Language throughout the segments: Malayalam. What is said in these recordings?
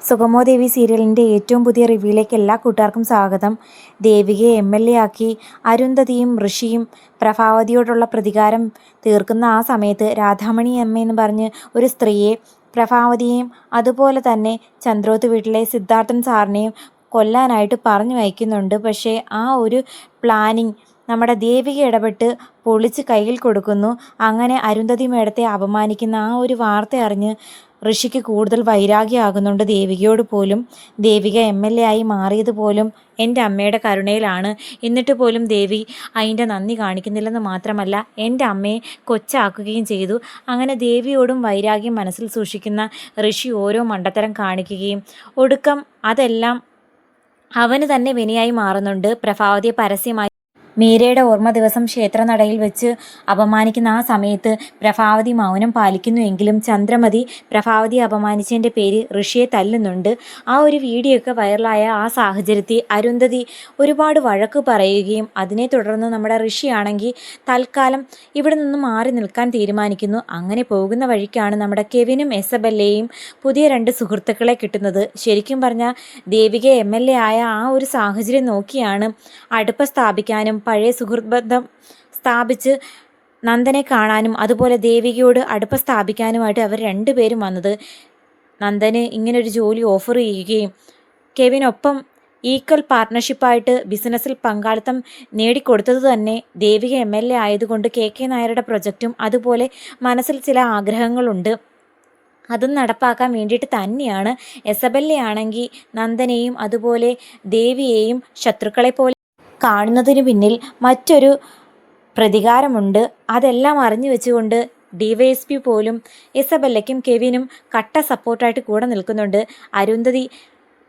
സുഗമോ ദേവി സീരിയലിൻ്റെ ഏറ്റവും പുതിയ റിവ്യൂയിലേക്ക് എല്ലാ കൂട്ടുകാർക്കും സ്വാഗതം. ദേവികയെ MLA ആക്കി അരുന്ധതിയും ഋഷിയും പ്രഭാവതിയോടുള്ള പ്രതികാരം തീർക്കുന്ന ആ സമയത്ത് രാധാമണി അമ്മയെന്ന് പറഞ്ഞ് ഒരു സ്ത്രീയെ പ്രഭാവതിയെയും അതുപോലെ തന്നെ ചന്ദ്രോത്ത് വീട്ടിലെ സിദ്ധാർത്ഥൻ സാറിനെയും കൊല്ലാനായിട്ട് പറഞ്ഞു വയ്ക്കുന്നുണ്ട്. പക്ഷേ ആ ഒരു പ്ലാനിങ് നമ്മുടെ ദേവിക ഇടപെട്ട് പൊളിച്ച് കയ്യിൽ കൊടുക്കുന്നു. അങ്ങനെ അരുന്ധതി മേഡത്തെ അപമാനിക്കുന്ന ആ ഒരു വാർത്ത അറിഞ്ഞ് ഋഷിക്ക് കൂടുതൽ വൈരാഗ്യമാകുന്നുണ്ട് ദേവികയോട് പോലും. ദേവിക MLA ആയി മാറിയത് പോലും എൻ്റെ അമ്മയുടെ കരുണയിലാണ്. എന്നിട്ട് പോലും ദേവി അതിൻ്റെ നന്ദി കാണിക്കുന്നില്ലെന്ന് മാത്രമല്ല എൻ്റെ അമ്മയെ കൊച്ചാക്കുകയും ചെയ്തു. അങ്ങനെ ദേവിയോടും വൈരാഗ്യം മനസ്സിൽ സൂക്ഷിക്കുന്ന ഋഷി ഓരോ മണ്ടത്തരം കാണിക്കുകയും ഒടുക്കം അതെല്ലാം അവന് തന്നെ വിനയായി മാറുന്നുണ്ട്. പ്രഭാവതിയെ പരസ്യമായി മീരയുടെ ഓർമ്മ ദിവസം ക്ഷേത്രനടയിൽ വെച്ച് അപമാനിക്കുന്ന ആ സമയത്ത് പ്രഭാവതി മൗനം പാലിക്കുന്നുവെങ്കിലും ചന്ദ്രമതി പ്രഭാവതിയെ അപമാനിച്ചതിൻ്റെ പേര് ഋഷിയെ തല്ലുന്നുണ്ട്. ആ ഒരു വീഡിയോ ഒക്കെ വൈറലായ ആ സാഹചര്യത്തിൽ അരുന്ധതി ഒരുപാട് വഴക്ക് പറയുകയും അതിനെ തുടർന്ന് നമ്മുടെ ഋഷിയാണെങ്കിൽ തൽക്കാലം ഇവിടെ നിന്ന് മാറി നിൽക്കാൻ തീരുമാനിക്കുന്നു. അങ്ങനെ പോകുന്ന വഴിക്കാണ് നമ്മുടെ കെവിനും എസബെല്ലയും പുതിയ 2 സുഹൃത്തുക്കളെ കിട്ടുന്നത്. ശരിക്കും പറഞ്ഞാൽ ദേവിക MLA ആയ ആ ഒരു സാഹചര്യം നോക്കിയാണ് അടുപ്പം സ്ഥാപിക്കാനും പഴയ സുഹൃത്ത് ബന്ധം സ്ഥാപിച്ച് നന്ദനെ കാണാനും അതുപോലെ ദേവികയോട് അടുപ്പം സ്ഥാപിക്കാനുമായിട്ട് അവർ 2 പേരും വന്നത്. നന്ദന് ഇങ്ങനൊരു ജോലി ഓഫർ ചെയ്യുകയും കെവിനൊപ്പം ഈക്വൽ പാർട്ട്ണർഷിപ്പായിട്ട് ബിസിനസ്സിൽ പങ്കാളിത്തം നേടിക്കൊടുത്തത് തന്നെ ദേവിക MLA ആയതുകൊണ്ട് KK നായരുടെ പ്രൊജക്റ്റും അതുപോലെ മനസ്സിൽ ചില ആഗ്രഹങ്ങളുണ്ട്. അതും നടപ്പാക്കാൻ വേണ്ടിയിട്ട് തന്നെയാണ്. എസബെല്ലയാണെങ്കിൽ നന്ദനെയും അതുപോലെ ദേവിയെയും ശത്രുക്കളെ പോലെ കാണുന്നതിന് പിന്നിൽ മറ്റൊരു പ്രതികാരമുണ്ട്. അതെല്ലാം അറിഞ്ഞു വെച്ചുകൊണ്ട് DYSP പോലും ഇസബെല്ലയ്ക്കും കെവിനും കട്ട സപ്പോർട്ടായിട്ട് കൂടെ നിൽക്കുന്നുണ്ട്. അരുന്ധതി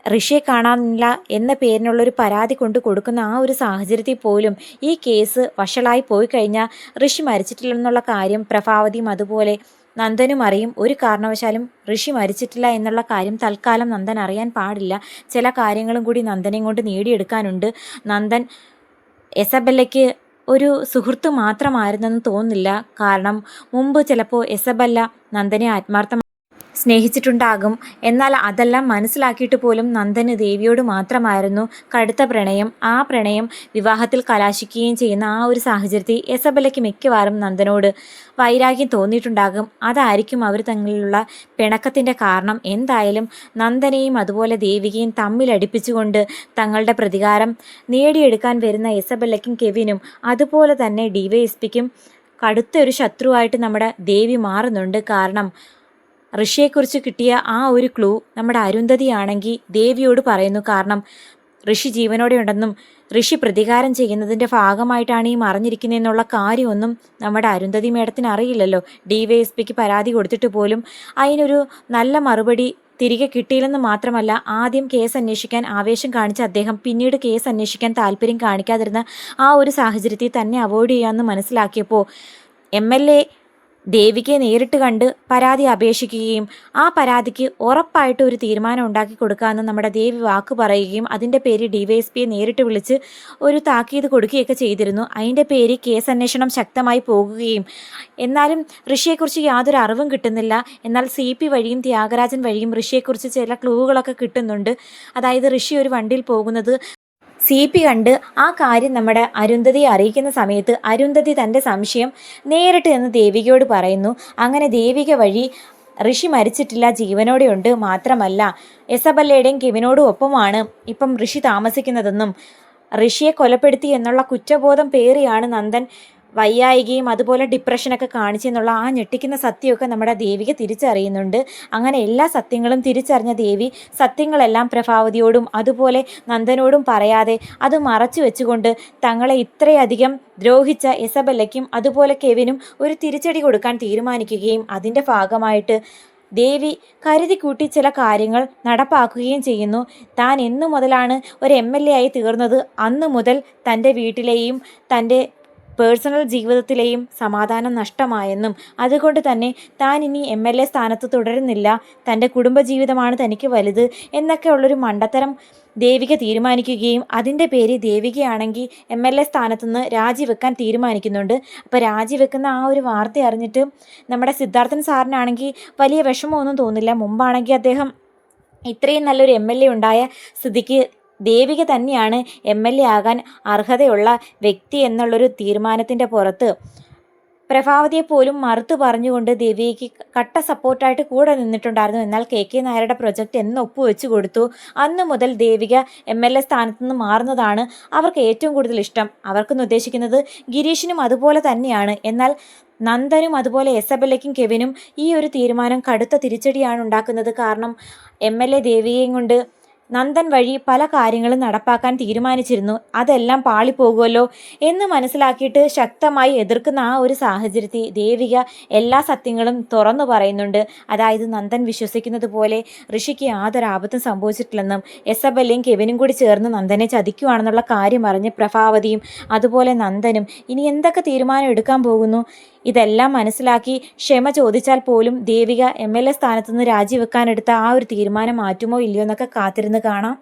ഋഷിയെ കാണാനില്ല എന്ന പേരിനുള്ളൊരു പരാതി കൊണ്ട് കൊടുക്കുന്ന ആ ഒരു സാഹചര്യത്തിൽ പോലും ഈ കേസ് വഷളായി പോയി കഴിഞ്ഞാൽ ഋഷി മരിച്ചിട്ടില്ലെന്നുള്ള കാര്യം പ്രഭാവതിയും അതുപോലെ നന്ദനും അറിയും. ഒരു കാരണവശാലും ഋഷി മരിച്ചിട്ടില്ല എന്നുള്ള കാര്യം തൽക്കാലം നന്ദൻ അറിയാൻ പാടില്ല. ചില കാര്യങ്ങളും കൂടി നന്ദനെയും കൊണ്ട് നേടിയെടുക്കാനുണ്ട്. നന്ദൻ എസബെല്ലയ്ക്ക് ഒരു സുഹൃത്ത് മാത്രമായിരുന്നെന്ന് തോന്നുന്നില്ല. കാരണം മുമ്പ് ചിലപ്പോൾ എസബെല്ല നന്ദനെ ആത്മാർത്ഥമായി സ്നേഹിച്ചിട്ടുണ്ടാകും. എന്നാൽ അതെല്ലാം മനസ്സിലാക്കിയിട്ട് പോലും നന്ദന് ദേവിയോട് മാത്രമായിരുന്നു കടുത്ത പ്രണയം. ആ പ്രണയം വിവാഹത്തിൽ കലാശിക്കുകയും ചെയ്യുന്ന ആ ഒരു സാഹചര്യത്തിൽ എസബെല്ലയ്ക്ക് മിക്കവാറും നന്ദനോട് വൈരാഗ്യം തോന്നിയിട്ടുണ്ടാകും. അതായിരിക്കും അവർ തമ്മിലുള്ള പിണക്കത്തിൻ്റെ കാരണം. എന്തായാലും നന്ദനെയും അതുപോലെ ദേവികയും തമ്മിലടിപ്പിച്ചുകൊണ്ട് തങ്ങളുടെ പ്രതികാരം നേടിയെടുക്കാൻ വരുന്ന എസബെല്ലയ്ക്കും കെവിനും അതുപോലെ തന്നെ DYSPക്കും കടുത്തൊരു ശത്രുവായിട്ട് നമ്മുടെ ദേവി മാറുന്നുണ്ട്. കാരണം ഋഷിയെക്കുറിച്ച് കിട്ടിയ ആ ഒരു ക്ലൂ നമ്മുടെ അരുന്ധതിയാണെങ്കിൽ ദേവിയോട് പറയുന്നു. കാരണം ഋഷി ജീവനോടെ ഉണ്ടെന്നും ഋഷി പ്രതികാരം ചെയ്യുന്നതിൻ്റെ ഭാഗമായിട്ടാണ് ഈ മറിഞ്ഞിരിക്കുന്നതെന്നുള്ള കാര്യമൊന്നും നമ്മുടെ അരുന്ധതി മേഡത്തിന് അറിയില്ലല്ലോ. DYSPക്ക് പരാതി കൊടുത്തിട്ട് പോലും അതിനൊരു നല്ല മറുപടി തിരികെ കിട്ടിയില്ലെന്ന് മാത്രമല്ല, ആദ്യം കേസ് അന്വേഷിക്കാൻ ആവേശം കാണിച്ച അദ്ദേഹം പിന്നീട് കേസ് അന്വേഷിക്കാൻ താല്പര്യം കാണിക്കാതിരുന്ന ആ ഒരു സാഹചര്യത്തിൽ തന്നെ അവോയ്ഡ് ചെയ്യാമെന്ന് മനസ്സിലാക്കിയപ്പോൾ MLA ദേവികയെ നേരിട്ട് കണ്ട് പരാതി അപേക്ഷിക്കുകയും ആ പരാതിക്ക് ഉറപ്പായിട്ട് ഒരു തീരുമാനം ഉണ്ടാക്കി കൊടുക്കാമെന്ന് നമ്മുടെ ദേവി വാക്ക് പറയുകയും അതിൻ്റെ പേര് DYSPയെ നേരിട്ട് വിളിച്ച് ഒരു താക്കീത് കൊടുക്കുകയൊക്കെ ചെയ്തിരുന്നു. അതിൻ്റെ പേര് കേസ് അന്വേഷണം ശക്തമായി പോകുകയും എന്നാലും ഋഷിയെക്കുറിച്ച് യാതൊരു അറിവും കിട്ടുന്നില്ല. എന്നാൽ CP വഴിയും ത്യാഗരാജൻ വഴിയും ഋഷിയെക്കുറിച്ച് ചില ക്ലൂകളൊക്കെ കിട്ടുന്നുണ്ട്. അതായത് ഋഷി ഒരു വണ്ടിയിൽ പോകുന്നത് CP കണ്ട് ആ കാര്യം നമ്മുടെ അരുന്ധതിയെ അറിയിക്കുന്ന സമയത്ത് അരുന്ധതി തൻ്റെ സംശയം നേരിട്ട് എന്ന് ദേവികയോട് പറയുന്നു. അങ്ങനെ ദേവിക വഴി ഋഷി മരിച്ചിട്ടില്ല, ജീവനോടെയുണ്ട്. മാത്രമല്ല എസബെല്ലയുടെയും കെവിനോടും ഒപ്പമാണ് ഇപ്പം ഋഷി താമസിക്കുന്നതെന്നും ഋഷിയെ കൊലപ്പെടുത്തി എന്നുള്ള കുറ്റബോധം പേറിയാണ് നന്ദൻ വയ്യായികയും അതുപോലെ ഡിപ്രഷനൊക്കെ കാണിച്ചെന്നുള്ള ആ ഞെട്ടിക്കുന്ന സത്യമൊക്കെ നമ്മുടെ ദേവിക തിരിച്ചറിയുന്നുണ്ട്. അങ്ങനെ എല്ലാ സത്യങ്ങളും തിരിച്ചറിഞ്ഞ ദേവി സത്യങ്ങളെല്ലാം പ്രഭാവതിയോടും അതുപോലെ നന്ദനോടും പറയാതെ അത് മറച്ചു വെച്ചുകൊണ്ട് തങ്ങളെ ഇത്രയധികം ദ്രോഹിച്ച എസബെല്ലയ്ക്കും അതുപോലെ കെവിനും ഒരു തിരിച്ചടി കൊടുക്കാൻ തീരുമാനിക്കുകയും അതിൻ്റെ ഭാഗമായിട്ട് ദേവി കരുതി കൂട്ടി ചില കാര്യങ്ങൾ നടപ്പാക്കുകയും ചെയ്യുന്നു. താൻ എന്നു മുതലാണ് ഒരു MLA ആയി തീർന്നത് അന്നു മുതൽ തൻ്റെ വീട്ടിലെയും തൻ്റെ പേഴ്സണൽ ജീവിതത്തിലെയും സമാധാനം നഷ്ടമായെന്നും അതുകൊണ്ട് തന്നെ താൻ ഇനി MLA സ്ഥാനത്ത് തുടരുന്നില്ല, തൻ്റെ കുടുംബജീവിതമാണ് തനിക്ക് വലുത് എന്നൊക്കെ ഉള്ളൊരു മണ്ടത്തരം ദേവിക തീരുമാനിക്കുകയും അതിൻ്റെ പേര് ദേവികയാണെങ്കിൽ MLA സ്ഥാനത്തുനിന്ന് രാജിവെക്കാൻ തീരുമാനിക്കുന്നുണ്ട്. അപ്പോൾ രാജിവെക്കുന്ന ആ ഒരു വാർത്ത അറിഞ്ഞിട്ട് നമ്മുടെ സിദ്ധാർത്ഥൻ സാറിനാണെങ്കിൽ വലിയ വിഷമമൊന്നും തോന്നില്ല. മുമ്പാണെങ്കിൽ അദ്ദേഹം ഇത്രയും നല്ലൊരു MLA ഉണ്ടായ സ്ഥിതിക്ക് ദേവിക തന്നെയാണ് MLA ആകാൻ അർഹതയുള്ള വ്യക്തി എന്നുള്ളൊരു തീരുമാനത്തിൻ്റെ പുറത്ത് പ്രഭാവതിയെ പോലും മറുത്തു പറഞ്ഞുകൊണ്ട് ദേവികയ്ക്ക് കട്ട സപ്പോർട്ടായിട്ട് കൂടെ നിന്നിട്ടുണ്ടായിരുന്നു. എന്നാൽ KK നായരുടെ പ്രൊജക്റ്റ് എന്ന് ഒപ്പുവെച്ചു കൊടുത്തു അന്നു മുതൽ ദേവിക MLA സ്ഥാനത്ത് നിന്ന് മാറുന്നതാണ് അവർക്ക് ഏറ്റവും കൂടുതൽ ഇഷ്ടം. അവർക്കെന്ന് ഉദ്ദേശിക്കുന്നത് ഗിരീഷിനും അതുപോലെ തന്നെയാണ്. എന്നാൽ നന്ദനും അതുപോലെ എസബെല്ലയ്ക്കും കെവിനും ഈ ഒരു തീരുമാനം കടുത്ത തിരിച്ചടിയാണ് ഉണ്ടാക്കുന്നത്. കാരണം MLA ദേവികയും കൊണ്ട് നന്ദൻ വഴി പല കാര്യങ്ങളും നടപ്പാക്കാൻ തീരുമാനിച്ചിരുന്നു. അതെല്ലാം പാളിപ്പോകുമല്ലോ എന്ന് മനസ്സിലാക്കിയിട്ട് ശക്തമായി എതിർക്കുന്ന ആ ഒരു സാഹചര്യത്തിൽ ദേവിക എല്ലാ സത്യങ്ങളും തുറന്നു പറയുന്നുണ്ട്. അതായത് നന്ദൻ വിശ്വസിക്കുന്നത് പോലെ ഋഷിക്ക് യാതൊരു ആപത്തും സംഭവിച്ചിട്ടില്ലെന്നും എസബെല്ലയും കെവിനും കൂടി ചേർന്ന് നന്ദനെ ചതിക്കുവാണെന്നുള്ള കാര്യം അറിഞ്ഞ് പ്രഭാവതിയും അതുപോലെ നന്ദനും ഇനി എന്തൊക്കെ തീരുമാനം എടുക്കാൻ പോകുന്നു ഇതെല്ലാം മനസ്സിലാക്കി ക്ഷമ ചോദിച്ചാൽ പോലും ദേവിക MLA സ്ഥാനത്തുനിന്ന് രാജിവെക്കാനെടുത്ത ആ ഒരു തീരുമാനം മാറ്റുമോ ഇല്ലയോ എന്നൊക്കെ കാത്തിരുന്ന് കാണാം.